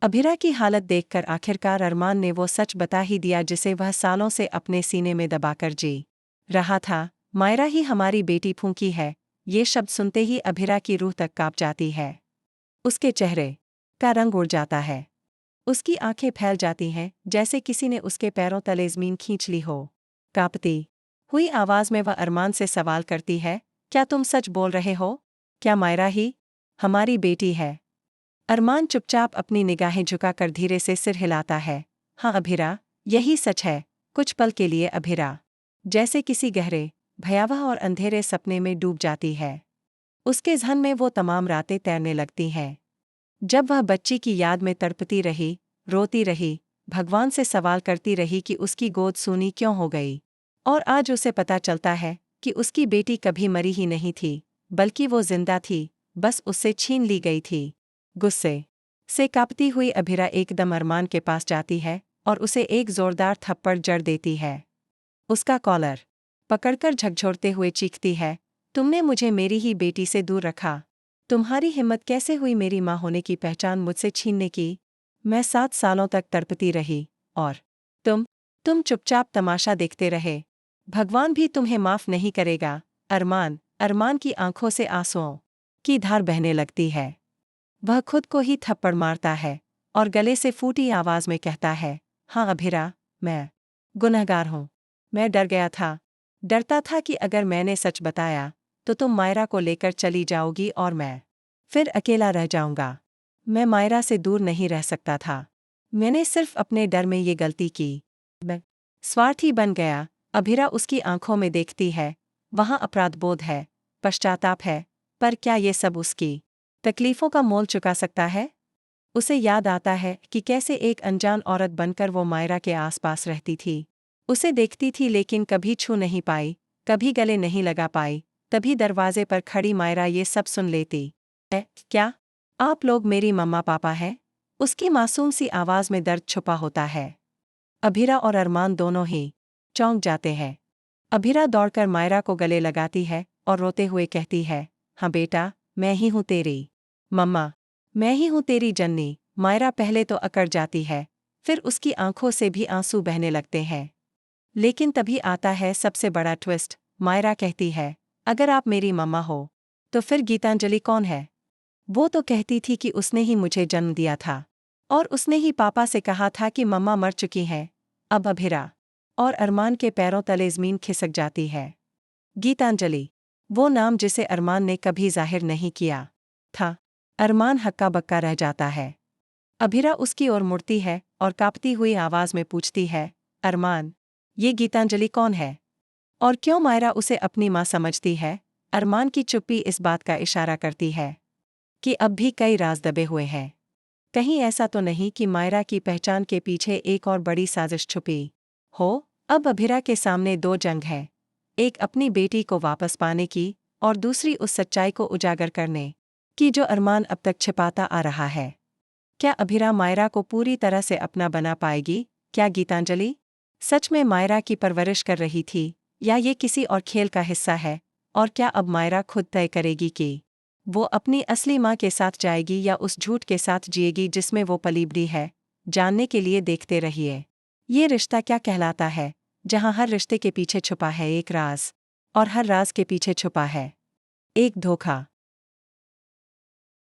अभिरा की हालत देखकर आखिरकार अरमान ने वो सच बता ही दिया जिसे वह सालों से अपने सीने में दबाकर जी रहा था। मायरा ही हमारी बेटी फूंकी है। ये शब्द सुनते ही अभिरा की रूह तक कांप जाती है। उसके चेहरे का रंग उड़ जाता है। उसकी आंखें फैल जाती हैं जैसे किसी ने उसके पैरों तले ज़मीन खींच ली हो। कांपती हुई आवाज़ में वह अरमान से सवाल करती है, क्या तुम सच बोल रहे हो? क्या मायरा ही हमारी बेटी है? अरमान चुपचाप अपनी निगाहें झुकाकर धीरे से सिर हिलाता है। हाँ अभिरा, यही सच है। कुछ पल के लिए अभिरा जैसे किसी गहरे, भयावह और अंधेरे सपने में डूब जाती है। उसके ज़हन में वो तमाम रातें तैरने लगती हैं जब वह बच्ची की याद में तड़पती रही, रोती रही, भगवान से सवाल करती रही कि उसकी गोद सूनी क्यों हो गई। और आज उसे पता चलता है कि उसकी बेटी कभी मरी ही नहीं थी, बल्कि वो जिंदा थी, बस उससे छीन ली गई थी। गुस्से से कांपती हुई अभिरा एकदम अरमान के पास जाती है और उसे एक जोरदार थप्पड़ जड़ देती है। उसका कॉलर पकड़कर झकझोरते हुए चीखती है, तुमने मुझे मेरी ही बेटी से दूर रखा। तुम्हारी हिम्मत कैसे हुई मेरी माँ होने की पहचान मुझसे छीनने की? मैं 7 सालों तक तड़पती रही और तुम चुपचाप तमाशा देखते रहे। भगवान भी तुम्हें माफ नहीं करेगा। अरमान की आंखों से आंसुओं की धार बहने लगती है। वह खुद को ही थप्पड़ मारता है और गले से फूटी आवाज में कहता है, हाँ अभिरा, मैं गुनहगार हूँ। मैं डर गया था। डरता था कि अगर मैंने सच बताया तो तुम मायरा को लेकर चली जाओगी और मैं फिर अकेला रह जाऊंगा। मैं मायरा से दूर नहीं रह सकता था। मैंने सिर्फ अपने डर में ये गलती की। मैं स्वार्थी बन गया। अभिरा उसकी आंखों में देखती है। वहाँ अपराधबोध है, पश्चाताप है, पर क्या ये सब उसकी तकलीफों का मोल चुका सकता है? उसे याद आता है कि कैसे एक अनजान औरत बनकर वो मायरा के आसपास रहती थी। उसे देखती थी लेकिन कभी छू नहीं पाई, कभी गले नहीं लगा पाई। तभी दरवाजे पर खड़ी मायरा ये सब सुन लेती है। क्या आप लोग मेरी मम्मा पापा हैं? उसकी मासूम सी आवाज में दर्द छुपा होता है। अभिरा और अरमान दोनों ही चौंक जाते हैं। अभिरा दौड़कर मायरा को गले लगाती है और रोते हुए कहती है, हाँ बेटा, मैं ही हूँ तेरी मम्मा। मैं ही हूँ तेरी जन्नी। मायरा पहले तो अकड़ जाती है, फिर उसकी आंखों से भी आंसू बहने लगते हैं। लेकिन तभी आता है सबसे बड़ा ट्विस्ट। मायरा कहती है, अगर आप मेरी मम्मा हो तो फिर गीतांजलि कौन है? वो तो कहती थी कि उसने ही मुझे जन्म दिया था और उसने ही पापा से कहा था कि मम्मा मर चुकी हैं। अब अभिरा और अरमान के पैरों तले ज़मीन खिसक जाती है। गीतांजलि, वो नाम जिसे अरमान ने कभी जाहिर नहीं किया था। अरमान हक्का बक्का रह जाता है। अभिरा उसकी ओर मुड़ती है और कांपती हुई आवाज में पूछती है, अरमान, ये गीतांजलि कौन है? और क्यों मायरा उसे अपनी माँ समझती है? अरमान की चुप्पी इस बात का इशारा करती है कि अब भी कई राज दबे हुए हैं। कहीं ऐसा तो नहीं कि मायरा की पहचान के पीछे एक और बड़ी साजिश छुपी हो? अब अभिरा के सामने 2 जंग है, एक अपनी बेटी को वापस पाने की और दूसरी उस सच्चाई को उजागर करने की जो अरमान अब तक छिपाता आ रहा है। क्या अभिरा मायरा को पूरी तरह से अपना बना पाएगी? क्या गीतांजलि सच में मायरा की परवरिश कर रही थी या ये किसी और खेल का हिस्सा है? और क्या अब मायरा खुद तय करेगी कि वो अपनी असली माँ के साथ जाएगी या उस झूठ के साथ जिएगी जिसमें वो पली बड़ी है? जानने के लिए देखते रहिए ये रिश्ता क्या कहलाता है, जहाँ हर रिश्ते के पीछे छुपा है एक राज और हर राज के पीछे छुपा है एक धोखा।